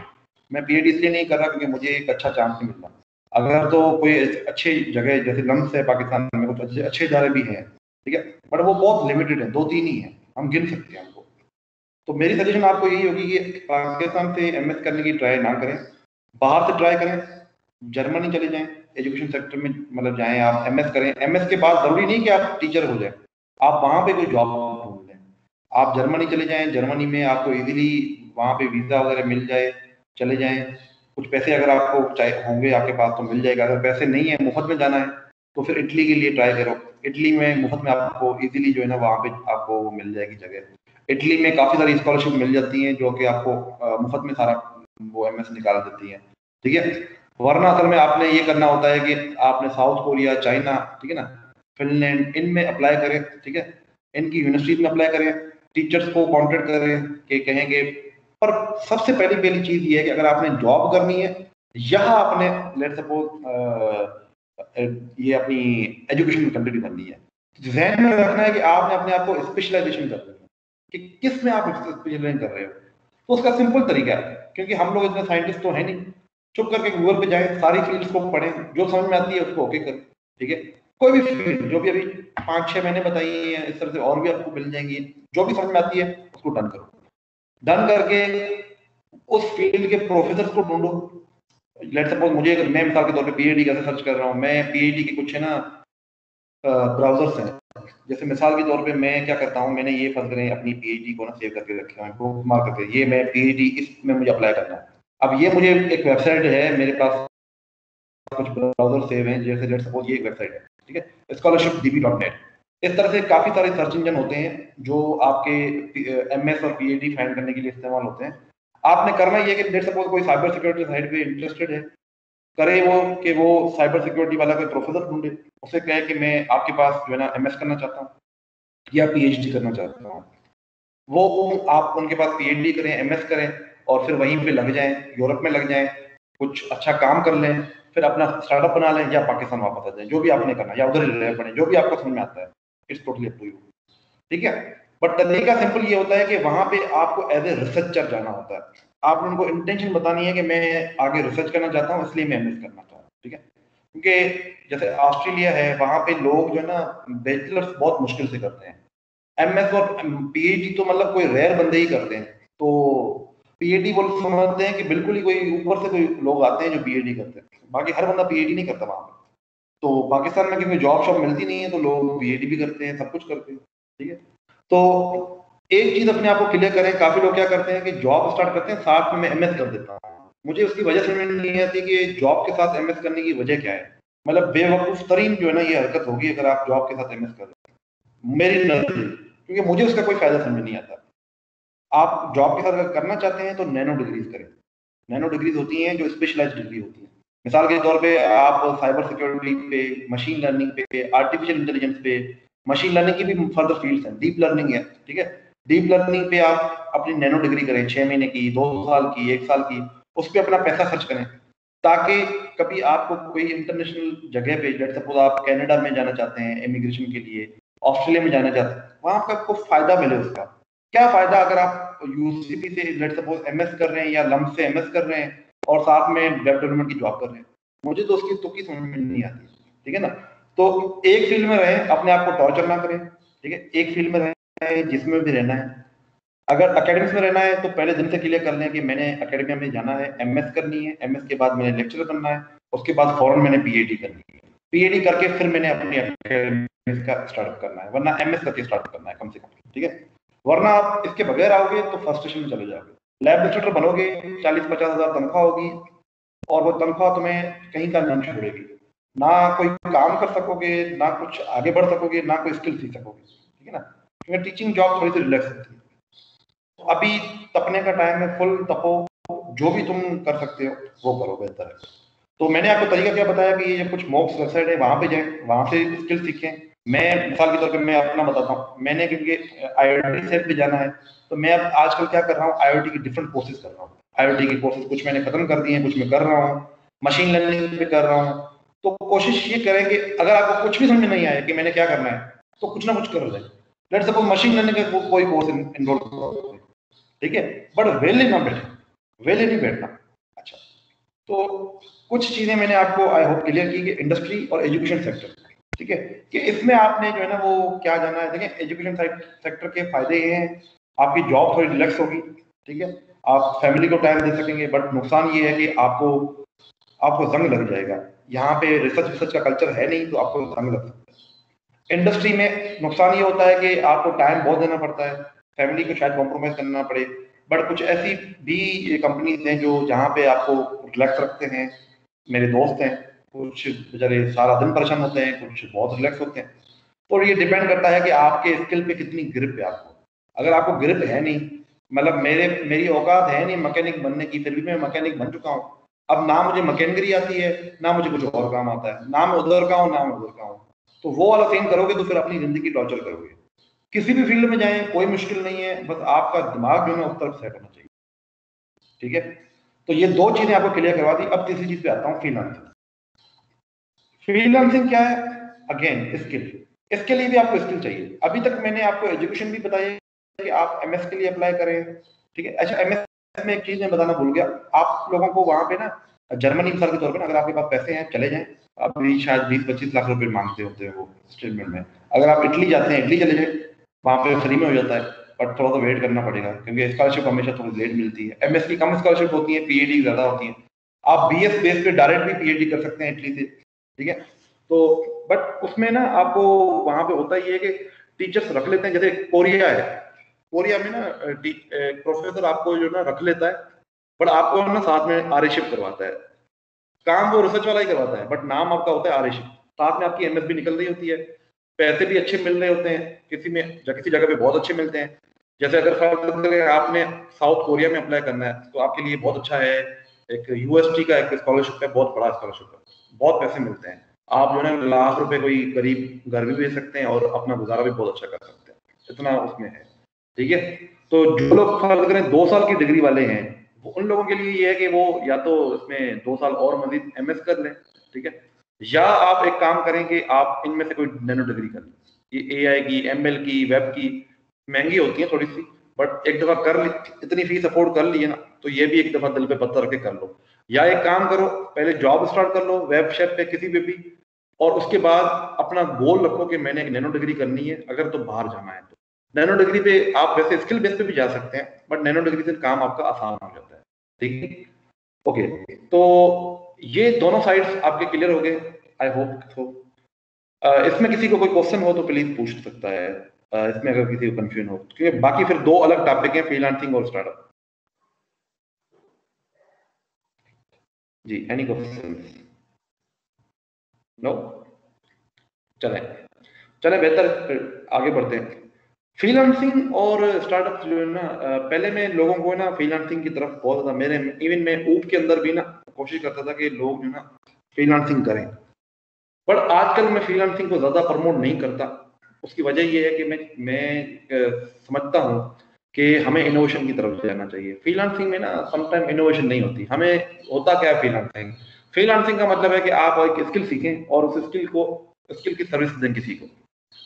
मैं PhD इसलिए नहीं कर रहा क्योंकि मुझे एक अच्छा चांस नहीं मिल रहा। अगर तो कोई अच्छी जगह जैसे लम्स है पाकिस्तान में, कुछ अच्छे इदारे भी हैं ठीक है, बट वो बहुत लिमिटेड है, 2-3 ही है, हम गिन सकते हैं हमको। तो मेरी सजेशन आपको यही होगी कि पाकिस्तान से एमएस करने की ट्राई ना करें, बाहर से ट्राई करें, जर्मनी चले जाएं, एजुकेशन सेक्टर में मतलब जाएं, आप एमएस करें। एमएस के बाद जरूरी नहीं कि आप टीचर हो जाए, आप वहां पे कोई जॉब ढूंढ लें। आप जर्मनी चले जाएं, जर्मनी में आपको इजीली वहां पे वीजा वगैरह मिल जाए, चले जाएं। कुछ पैसे अगर आपको चाहे होंगे आपके पास तो मिल जाएगा, अगर पैसे नहीं है, मुफ्त में जाना है, तो फिर इटली के लिए ट्राई करो। इटली में मुफ्त में आपको इजीली जो है ना वहां पे आपको मिल जाएगी जगह। इटली में काफी सारी स्कॉलरशिप मिल जाती हैं जो कि आपको मुफ्त में सारा वो एमएस निकाल देती हैं, ठीक है। वरना असल में आपने ये करना होता है कि आपने साउथ कोरिया, चाइना, ठीक है ना, फिनलैंड, इनमें अप्लाई करें, ठीक है, इनकी यूनिवर्सिटी में अप्लाई करें, टीचर्स को कॉन्टेक्ट करें कि कहेंगे। पर सबसे पहली पहली चीज ये है कि अगर आपने जॉब करनी है, यहाँ आपने लेट सपोज ये अपनी एजुकेशन कंटिन्यू करनी है, ध्यान में रखना है कि आपने अपने आप को स्पेशलाइजेशन करना है कि किस में आप स्पेशलाइजेशन कर रहे हो। तो उसका सिंपल तरीका है, क्योंकि हम लोग इतने साइंटिस्ट तो है नहीं, चुप करके गूगल पे जाए, सारी फील्ड्स को पढ़ें, जो समझ में आती है उसको ओके करें, ठीक है। कोई भी फील्ड जो भी अभी 5-6 मैंने बताई है, इस तरह से और भी आपको मिल जाएंगी, जो भी समझ में आती है उसको डन करो। डन करके उस फील्ड के प्रोफेसर को ढूंढो। लेट सपोज मुझे, मैं मिसाल के तौर पे पीएचडी कैसे सर्च कर रहा हूँ, मैं पीएचडी के कुछ है ना ब्राउजर्स हैं, जैसे मिसाल के तौर पे मैं क्या करता हूँ, मैंने ये फर्ज करें अपनी पीएचडी को ना सेव करके रखे हैं, बुक मार्क करके, ये मैं पीएचडी इसमें मुझे अप्लाई करना है। अब ये मुझे एक वेबसाइट है, मेरे पास कुछ ब्राउजर सेव हैं, जैसे लेट सपोज ये एक वेबसाइट है, ठीक है, scholarshipdb.net। इस तरह से काफी सारे सर्च इंजन होते हैं जो आपके एमएस और पीएचडी फाइंड करने के लिए इस्तेमाल होते हैं। आपने करना ये है कि लेट सपोज कोई साइबर सिक्योरिटी साइड पे इंटरेस्टेड है, करे वो कि वो साइबर सिक्योरिटी वाला कोई प्रोफेसर ढूंढे, उसे कहे कि मैं आपके पास जो है ना एमएस करना चाहता हूँ या पीएचडी करना चाहता हूँ। वो आप उनके पास पीएचडी करें, एमएस करें, और फिर वहीं पे लग जाएं, यूरोप में लग जाएं, कुछ अच्छा काम कर लें, फिर अपना स्टार्टअप बना लें, या पाकिस्तान वापस आ जाएं, जो भी आपने करना, या उधर ही रह पड़े, जो भी आपको समझ में आता है। It's totally up to you, ठीक है। बट तरीका सिंपल ये होता है कि वहां पे आपको एज ए रिसर्चर जाना होता है। आपने उनको इंटेंशन बतानी है कि मैं आगे रिसर्च करना चाहता हूँ, इसलिए मैं एमएस करना चाहता हूँ, ठीक है। क्योंकि जैसे ऑस्ट्रेलिया है, वहां पे लोग जो है ना बैचलर्स बहुत मुश्किल से करते हैं, एमएस और पीएचडी तो मतलब कोई रेयर बंदे ही करते हैं। तो पीएचडी बोल समझते हैं कि बिल्कुल ही कोई ऊपर से कोई लोग आते हैं जो पीएचडी करते हैं, बाकी हर बंदा पीएचडी नहीं करता वहां पे। तो पाकिस्तान में क्योंकि जॉब शॉब मिलती नहीं है, तो लोग पीएचडी भी करते हैं, सब कुछ करते हैं, ठीक है। तो एक चीज अपने आप को क्लियर करें, काफी लोग क्या करते हैं कि जॉब स्टार्ट करते हैं, साथ में मैं एमएस कर देता हूँ। मुझे उसकी वजह समझ में नहीं आती कि जॉब के साथ एमएस करने की वजह क्या है। मतलब बेवकूफ तरीन जो है ना ये हरकत होगी अगर आप जॉब के साथ एमएस कर रहे हैं, मेरी नजर से, क्योंकि मुझे उसका कोई फायदा समझ में नहीं आता। आप जॉब के साथ अगर करना चाहते हैं तो नैनो डिग्रीज करें। नैनो डिग्रीज होती हैं जो स्पेशलाइज्ड डिग्री होती है। मिसाल के तौर पे आप साइबर सिक्योरिटी पे, मशीन लर्निंग पे, आर्टिफिशियल इंटेलिजेंस पे, मशीन लर्निंग की भी फर्दर फील्ड्स हैं, डीप लर्निंग है, ठीक है। डीप लर्निंग पे आप अपनी नैनो डिग्री करें, 6 महीने की, 2 साल की, 1 साल की, उस पर अपना पैसा खर्च करें, ताकि कभी आपको कोई इंटरनेशनल जगह पे, लेट सपोज आप कनाडा में जाना चाहते हैं इमिग्रेशन के लिए, ऑस्ट्रेलिया में जाना चाहते हैं, वहां पर आपको फायदा मिले उसका। क्या फायदा अगर आप यूसीपी से लेट सपोज एमएस कर रहे हैं या लम्ब से एमएस कर रहे हैं और साथ में वेब डेवलपमेंट की जॉब कर रहे हैं। मुझे तो उसकी तुक्की समझ में नहीं आती, ठीक है ना। तो एक फील्ड में रहें, अपने आप को टॉर्चर ना करें, ठीक है। एक फील्ड में रहें जिसमें भी रहना है। अगर एकेडमिक्स में रहना है तो पहले दिन से क्लियर कर लें कि मैंने एकेडमिया में जाना है, एमएस करनी है, एमएस के बाद मैंने लेक्चर बनना है, उसके बाद फौरन मैंने पीएचडी करनी है, पीएचडी करके फिर मैंने अपनी एकेडमिक्स का स्टार्ट करना है, वरना एमएस करके स्टार्ट करना है कम से कम, ठीक है। वरना आप इसके बगैर आओगे तो फ्रस्ट्रेशन में चले जाओगे। लैब इंस्ट्रक्टर बनोगे, 40-50 हजार तनख्वाह होगी, और वो तनख्वाह तुम्हें कहीं का नहीं छोड़ेगी, ना कोई काम कर सकोगे, ना कुछ आगे बढ़ सकोगे, ना कोई स्किल सीख सकोगे, ठीक है ना। क्योंकि टीचिंग जॉब थोड़ी सी रिलैक्स होती है। तो अभी तपने का टाइम है, फुल तपो, जो भी तुम कर सकते हो वो करो, बेहतर है। तो मैंने आपको तरीका क्या बताया कि ये जो कुछ मॉक्स वेबसाइट है वहां पे जाएं, वहां से स्किल सीखें। मैं मिसाल के तौर पे मैं अपना बताता हूँ, मैंने क्योंकि आईआईटी सेट पे जाना है, तो मैं अब आजकल क्या कर रहा हूँ, आईआईटी की डिफरेंट कोर्सेज कर रहा हूँ। आईआईटी के कोर्सेज कुछ मैंने खत्म कर दिए हैं, कुछ मैं कर रहा हूँ, मशीन लर्निंग पे कर रहा हूँ। तो कोशिश ये करें कि अगर आपको कुछ भी समझ में नहीं आया कि मैंने क्या करना है, तो कुछ ना कुछ कर लें। लेट सपोज मशीन लर्निंग का कोई कोर्स इनरोल करो, ठीक है, बट वेले ना बैठे, वेले नहीं बैठना। अच्छा, तो कुछ चीजें मैंने आपको आई होप क्लियर की कि इंडस्ट्री और एजुकेशन सेक्टर, ठीक है, कि इसमें आपने जो है ना वो क्या जाना है। देखिए एजुकेशन सेक्टर के फायदे ये हैं, आपकी जॉब थोड़ी रिलैक्स होगी, ठीक है, आप फैमिली को टाइम दे सकेंगे। बट नुकसान ये है कि आपको जंग लग जाएगा। यहाँ पे रिसर्च का कल्चर है नहीं, तो आपको जंग लग सकता है। इंडस्ट्री में नुकसान ये होता है कि आपको टाइम बहुत देना पड़ता है, फैमिली को शायद कॉम्प्रोमाइज करना पड़े। बट कुछ ऐसी भी कंपनीज हैं जो जहाँ पे आपको रिलैक्स रखते हैं। मेरे दोस्त हैं, कुछ बेचारे सारा दिन परेशान होते हैं, कुछ बहुत रिलैक्स होते हैं। और ये डिपेंड करता है कि आपके स्किल पे कितनी ग्रिप है आपको। अगर आपको ग्रिप है नहीं, मतलब मेरी औकात है नहीं मैकेनिक बनने की, फिर भी मैं मैकेनिक बन चुका हूँ। अब ना मुझे मैकेनिकरी आती है, ना मुझे कुछ और काम आता है, ना मैं उधर का हूँ ना मैं उधर का हूँ। तो वो वाला सीन करोगे तो फिर अपनी जिंदगी टॉर्चर करोगे। किसी भी फील्ड में जाएं, कोई मुश्किल नहीं है, बस आपका दिमाग जो है ना उस तरफ सेट होना चाहिए। ठीक है, तो ये दो चीजें आपको क्लियर करवा दी। अब तीसरी चीज पे आता हूँ, फ्रीलांसिंग। फ्रीलांसिंग क्या है? Again skill. इसके लिए भी आपको स्किल चाहिए। अभी तक मैंने आपको एजुकेशन भी बताई कि आप एमएस के लिए अप्लाई करें, ठीक है। अच्छा, एमएस में एक चीज मैं बताना भूल गया, आप लोगों को वहां पे ना जर्मनी मिसाल के तौर पे ना, अगर आपके पास पैसे हैं चले जाएं। अभी शायद 20-25 लाख रुपए मांगते होते हैं वो स्टेटमेंट में। अगर आप इटली जाते हैं, इटली चले जाए, वहां पे फ्री में हो जाता है। बट थोड़ा सा वेट करना पड़ेगा, क्योंकि स्कॉलरशिप हमेशा थोड़ी लेट मिलती है। एमएस की कम स्कॉलरशिप होती है, पीएचडी ज्यादा होती है। आप बीएस बेस पे डायरेक्ट भी पीएचडी कर सकते हैं इटली से, ठीक है। तो बट उसमें ना आपको वहां पे होता ही है कि टीचर्स रख लेते हैं। जैसे कोरिया है, कोरिया में ना प्रोफेसर आपको जो ना रख लेता है, बट आपको ना साथ में आरएशिप करवाता है। काम वो रिसर्च वाला ही करवाता है, बट नाम आपका होता है आरएशिप। साथ में आपकी एमएस भी निकल रही होती है, पैसे भी अच्छे मिल रहे होते हैं, किसी जगह पे बहुत अच्छे मिलते हैं। जैसे अगर आपने साउथ कोरिया में अप्लाई करना है तो आपके लिए बहुत अच्छा है, एक यूएसटी का एक स्कॉलरशिप है, बहुत बड़ा स्कॉलरशिप है, बहुत पैसे मिलते हैं। आप जो है ना लाख रुपए कोई करीब घर भी भेज सकते हैं और अपना गुजारा भी बहुत अच्छा कर सकते हैं, इतना उसमें है, ठीक है। तो जो लोग फर्ज करें 2 साल की डिग्री वाले हैं, उन लोगों के लिए ये है कि वो या तो इसमें 2 साल और मजीद एमएस कर लें, ठीक है, या आप एक काम करें कि आप इनमें से कोई नैनो डिग्री कर लें। ये एआई की, एमएल की, वेब की महंगी होती है थोड़ी सी, बट एक दफा कर ली, इतनी फीस अफोर्ड कर ली है ना, तो ये भी एक दफा दिल पे पत्थर रख के कर लो। या एक काम करो, पहले जॉब स्टार्ट कर लो वेब शेफ पे किसी पे भी, और उसके बाद अपना गोल रखो कि मैंने एक नैनो डिग्री करनी है। अगर तो बाहर जाना है तो नैनो डिग्री पे आप वैसे स्किल बेस पे भी जा सकते हैं, बट नैनो डिग्री से काम आपका आसान हो जाता है, ठीक है। ओके, तो ये दोनों साइड्स आपके क्लियर हो गए, आई होप सो। इसमें किसी को कोई क्वेश्चन हो तो प्लीज पूछ सकता है, इसमें अगर किसी को कंफ्यूजन हो, क्योंकि बाकी फिर दो अलग टॉपिक हैं, फ्रीलांसिंग और स्टार्टअप। जी, एनी क्वेश्चन? नो? चले चले बेहतर, फिर आगे बढ़ते हैं। फ्रीलांसिंग और स्टार्टअप जो है ना, पहले मैं लोगों को ना फ्रीलांसिंग की तरफ बहुत ज्यादा, मेरे इवन मैं ऊप के अंदर भी ना कोशिश करता था कि लोग जो ना फ्रीलांसिंग करें, पर आजकल मैं फ्रीलांसिंग को ज्यादा प्रमोट नहीं करता। उसकी वजह यह है कि मैं समझता हूँ कि हमें इनोवेशन की तरफ जाना चाहिए। फ्रीलांसिंग में ना समटाइम इनोवेशन नहीं होती। हमें होता क्या है फ्रीलांसिंग? फ्रीलांसिंग का मतलब है कि आप एक स्किल सीखें और उस स्किल की सर्विस दें किसी को।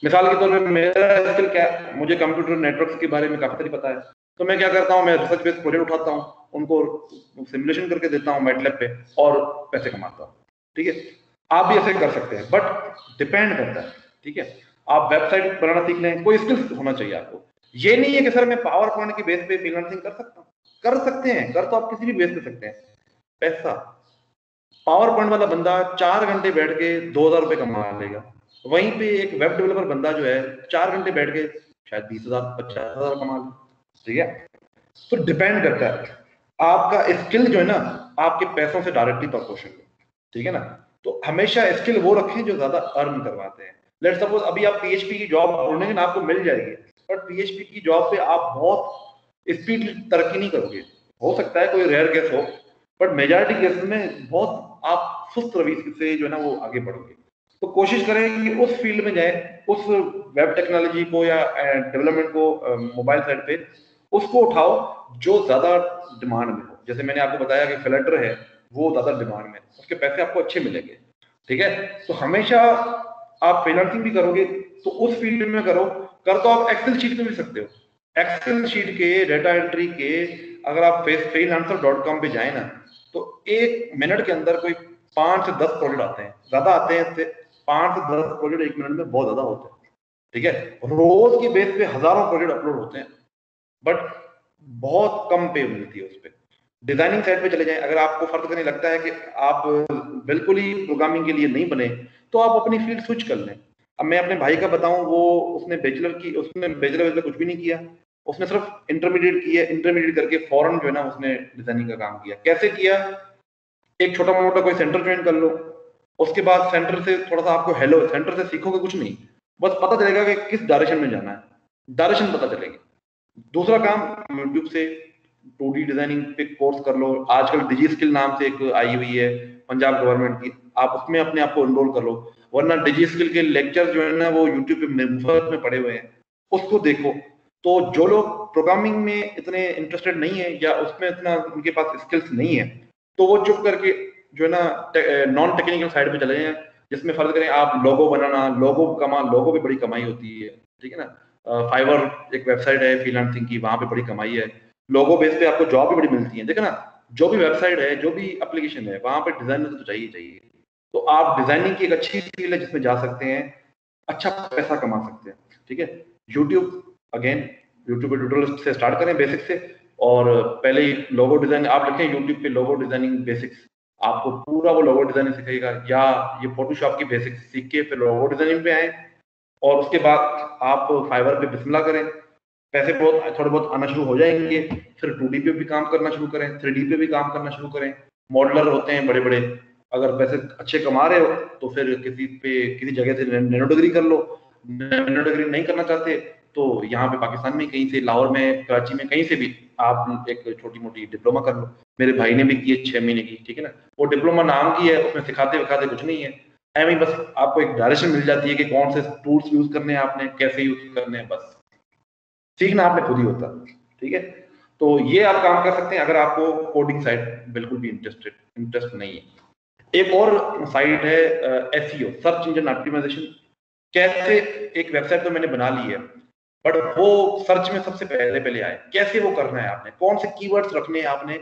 मिसाल के तौर पे मेरा स्किल क्या है, मुझे कंप्यूटर नेटवर्क्स के बारे में काफी सारी पता है, तो मैं क्या करता हूँ, मैं रिसर्च बेस्ड प्रोजेक्ट उठाता हूँ, उनको सिमुलेशन करके देता हूँ मैटलैब पे और पैसे कमाता हूँ, ठीक है। आप भी ऐसे कर सकते हैं, बट डिपेंड करता है, ठीक है। आप वेबसाइट बनाना सीख लें, कोई स्किल्स होना चाहिए आपको। ये नहीं है कि सर मैं पावर पॉइंट की बेस पे फ्रीलांसिंग कर सकता हूँ। कर सकते हैं, कर तो आप किसी भी बेस पे सकते हैं। पैसा, पावर पॉइंट वाला बंदा 4 घंटे बैठ के 2,000 रुपए कमा लेगा, वहीं पे एक वेब डेवलपर बंदा जो है 4 घंटे बैठ के शायद 20,000 50,000 कमा ले, ठीक है। तो डिपेंड करता है, आपका स्किल जो है ना आपके पैसों से डायरेक्टली प्रोपोर्शनल है, ठीक है ना। तो हमेशा स्किल वो रखें जो ज्यादा अर्न करवाते हैं। लेट सपोज अभी आप पीएचपी की जॉब ढूंढेंगे ना, आपको मिल जाएगी, बट पीएचपी की जॉब पे आप बहुत स्पीड तरक्की नहीं करोगे। हो सकता है कोई रेयर केस हो, बट मेजॉरिटी केस में बहुत आप सुस्त रवि से जो है ना वो आगे बढ़ोगे। तो कोशिश करें कि उस फील्ड में जाए, उस वेब टेक्नोलॉजी को या डेवलपमेंट को, मोबाइल साइड पे उसको उठाओ जो ज्यादा डिमांड में हो। जैसे मैंने आपको बताया कि फ्लटर है, वो ज्यादा डिमांड में, उसके पैसे आपको अच्छे मिलेंगे, ठीक है। तो हमेशा आप फ्रीलांसिंग भी करोगे तो उस फील्ड में करो। कर तो आप एक्सेल शीट में भी सकते हो। एक्सेल शीट के डेटा एंट्री के अगर आप freelancer.com पे जाए ना, तो 1 मिनट के अंदर कोई 5 से 10 प्रोजेक्ट आते हैं, ज्यादा आते हैं इससे 5 से 10 प्रोजेक्ट 1 मिनट में बहुत ज्यादा होते हैं, ठीक है। रोज की बेस पे हजारों प्रोजेक्ट अपलोड होते हैं, बट बहुत कम पे मिलती है उस पर। डिजाइनिंग साइड पे चले जाएं, अगर आपको फर्क करने लगता है कि आप बिल्कुल ही प्रोग्रामिंग के लिए नहीं बने, तो आप अपनी फील्ड स्विच कर लें। अब मैं अपने भाई का बताऊं, वो उसने बैचलर कुछ भी नहीं किया, उसने सिर्फ इंटरमीडिएट किया, इंटरमीडिएट करके फौरन जो है ना उसने डिजाइनिंग का काम किया। कैसे किया? एक छोटा मोटा कोई सेंटर ज्वाइन कर लो, उसके बाद सेंटर से थोड़ा सा आपको हेलो, सेंटर से सीखोगे कुछ नहीं, बस पता चलेगा कि किस डायरेक्शन में जाना है, डायरेक्शन पता चलेगी। दूसरा काम, यूट्यूब से 2D डिजाइनिंग पे कोर्स कर लो। आजकल डिजी स्किल नाम से एक आई हुई है पंजाब गवर्नमेंट की, आप उसमें अपने आप को एनरोल कर लो, वरना डिजी स्किल के लेक्चर जो है ना वो यूट्यूब पे मुफ्त में पड़े हुए हैं, उसको देखो। तो जो लोग प्रोग्रामिंग में इतने इंटरेस्टेड नहीं है या उसमें इतना उनके पास स्किल्स नहीं है, तो वो चुप करके जो है ना नॉन टेक्निकल साइड पे चले जाएं, जिसमें फर्ज करें आप लोगो बनाना, लोगो भी बड़ी कमाई होती है, ठीक है ना। फाइवर एक वेबसाइट है फ्रीलांसिंग की, वहां पे बड़ी कमाई है, लोगो बेस पे आपको जॉब भी बड़ी मिलती है, देखो ना। जो भी वेबसाइट है, जो भी एप्लीकेशन है, वहां पे डिजाइनर तो चाहिए चाहिए। तो आप डिजाइनिंग की एक अच्छी फील्ड है जिसमें जा सकते हैं, अच्छा पैसा कमा सकते हैं, ठीक है। यूट्यूब, अगेन यूट्यूब पे ट्यूटोरियल से स्टार्ट करें, बेसिक से। और पहले ही लोगो डिजाइन आप लिखें यूट्यूब पे, लोगो डिजाइनिंग बेसिक्स, आपको पूरा वो लोगो डिजाइनिंग सिखाएगा। या ये फोटोशॉप की बेसिक्स सीख के फिर लोगो डिजाइनिंग पे आए, और उसके बाद आप फाइवर पे बिस्मिल्लाह करें, पैसे बहुत थोड़े बहुत आना शुरू हो जाएंगे। फिर 2D पे भी काम करना शुरू करें, 3D पे भी काम करना शुरू करें। मॉडलर होते हैं बड़े बड़े, अगर पैसे अच्छे कमा रहे हो तो फिर किसी जगह से नैनो डिग्री कर लो। नैनो डिग्री नहीं करना चाहते तो यहाँ पे पाकिस्तान में कहीं से, लाहौर में, कराची में, कहीं से भी आप एक छोटी मोटी डिप्लोमा कर लो। मेरे भाई ने भी की है 6 महीने की, ठीक है ना। वो डिप्लोमा नाम की है, उसमें सिखाते विखाते कुछ नहीं है, एवं बस आपको एक डायरेक्शन मिल जाती है कि कौन से टूल्स यूज करने हैं आपने, कैसे यूज करने हैं, बस सीखना आपने खुद ही होता है, ठीक है। तो ये आप काम कर सकते हैं अगर आपको कोडिंग साइड बिल्कुल भी इंटरेस्ट नहीं है। एक और साइट है एसईओ, सर्च इंजन ऑप्टिमाइजेशन। कैसे, एक वेबसाइट तो मैंने बना ली है, बट वो सर्च में सबसे पहले पहले आए, कैसे वो करना है आपने, कौन से कीवर्ड्स रखने हैं आपने।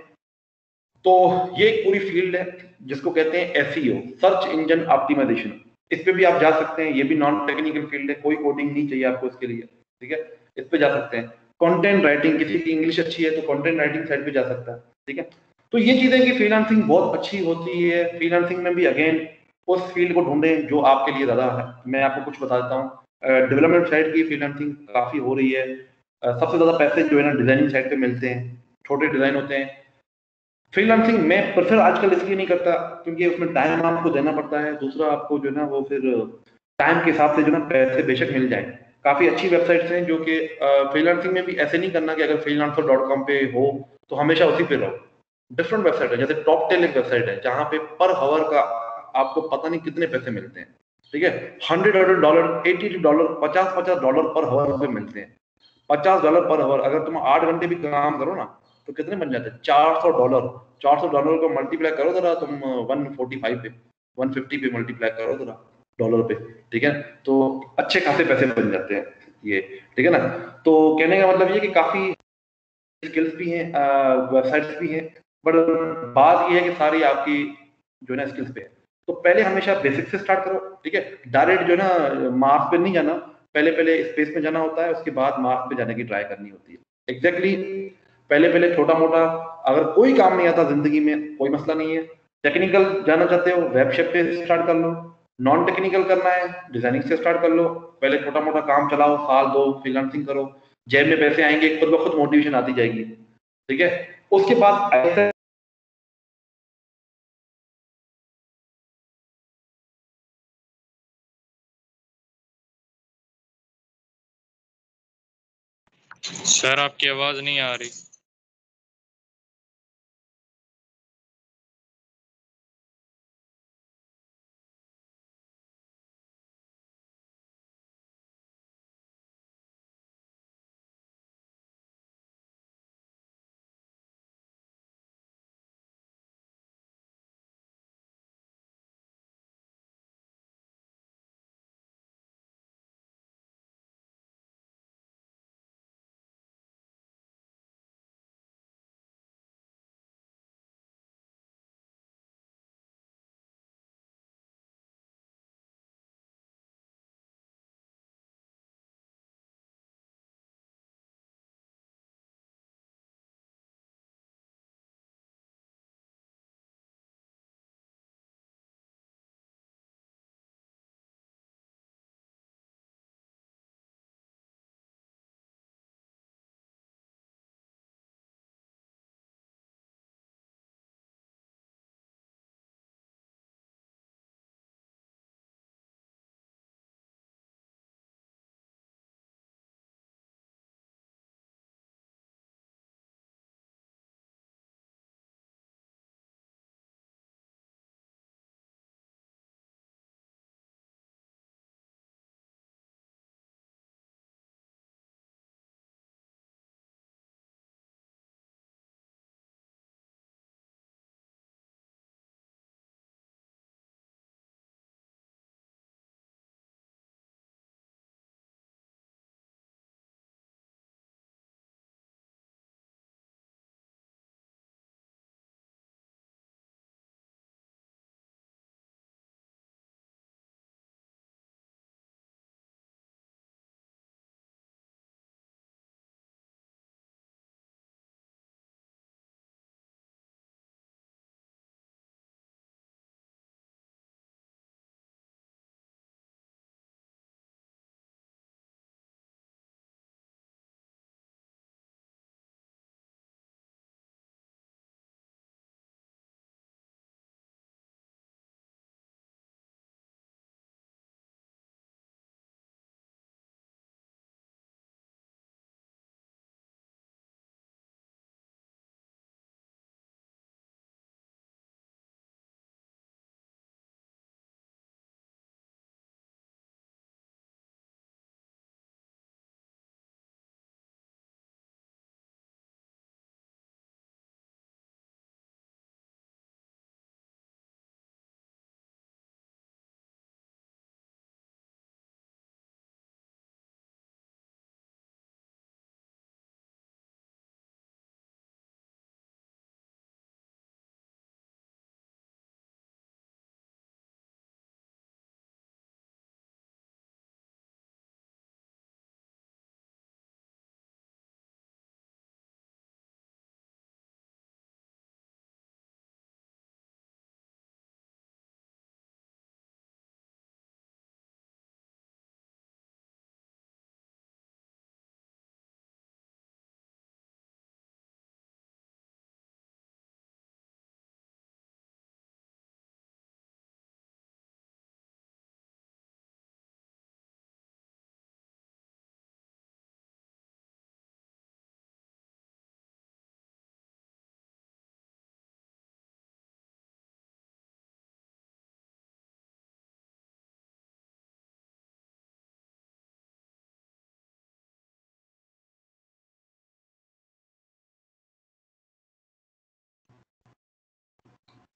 तो ये एक पूरी फील्ड है जिसको कहते हैं एसईओ, सर्च इंजन ऑप्टिमाइजेशन। इस पे भी आप जा सकते हैं, ये भी नॉन टेक्निकल फील्ड है, कोई कोडिंग नहीं चाहिए आपको इसके लिए, ठीक है। इस पे जा सकते हैं। कंटेंट राइटिंग, किसी की इंग्लिश अच्छी है तो कंटेंट राइटिंग साइड पे जा सकता है, ठीक है। तो ये चीजें कि फ्रीलांसिंग बहुत अच्छी होती है। फ्रीलांसिंग में भी अगेन उस फील्ड को ढूंढें जो आपके लिए ज्यादा है। मैं आपको कुछ बता देता हूँ, डेवलपमेंट साइड की फ्रीलांसिंग काफी हो रही है। सबसे ज्यादा पैसे जो है ना डिजाइनिंग साइड पे मिलते हैं, छोटे डिजाइन होते हैं। फ्रीलांसिंग मैं प्रेफर आजकल इसलिए नहीं करता क्योंकि उसमें टाइम आपको देना पड़ता है, दूसरा आपको जो है ना वो फिर टाइम के हिसाब से जो ना पैसे बेशक मिल जाए। काफी अच्छी वेबसाइट्स हैं जो कि फ्रीलांसिंग में भी ऐसे नहीं करना कि अगर freelancer.com पे हो तो हमेशा उसी पे रहो। डिफरेंट वेबसाइट है, जैसे टॉप टेल एक वेबसाइट है जहां पे पर हावर का आपको पता नहीं कितने पैसे मिलते हैं, ठीक है। $100, $80, $50 पर हावर पे मिलते हैं। $50 पर आवर, अगर तुम 8 घंटे भी काम करो ना तो कितने बन जाते हैं? $400। $400 को मल्टीप्लाई करो जरा तुम 145 पे, 150 पे मल्टीप्लाई करो जरा डॉलर पे, ठीक है। तो अच्छे खासे पैसे बन जाते हैं ये, ठीक है ना। तो कहने का मतलब ये कि काफी स्किल्स भी हैं, वेबसाइट्स भी हैं, बट बात ये है कि सारी आपकी जो है ना स्किल्स पे है। तो पहले हमेशा बेसिक से स्टार्ट करो, ठीक है। डायरेक्ट जो है ना मार्क्स पे नहीं जाना, पहले पहले स्पेस में जाना होता है, उसके बाद मार्क्स पे जाने की ट्राई करनी होती है। एग्जैक्टली पहले पहले छोटा मोटा, अगर कोई काम नहीं आता जिंदगी में कोई मसला नहीं है। टेक्निकल जाना चाहते हो, वेब शेप पे स्टार्ट कर लो। नॉन टेक्निकल करना है, डिजाइनिंग से स्टार्ट कर लो। पहले छोटा मोटा काम चलाओ, साल दो फ्रीलांसिंग करो, जेब में पैसे आएंगे, खुद ब खुद मोटिवेशन आती जाएगी, ठीक है। उसके बाद ऐसे सर आपकी आवाज नहीं आ रही।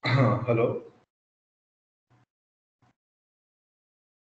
हेलो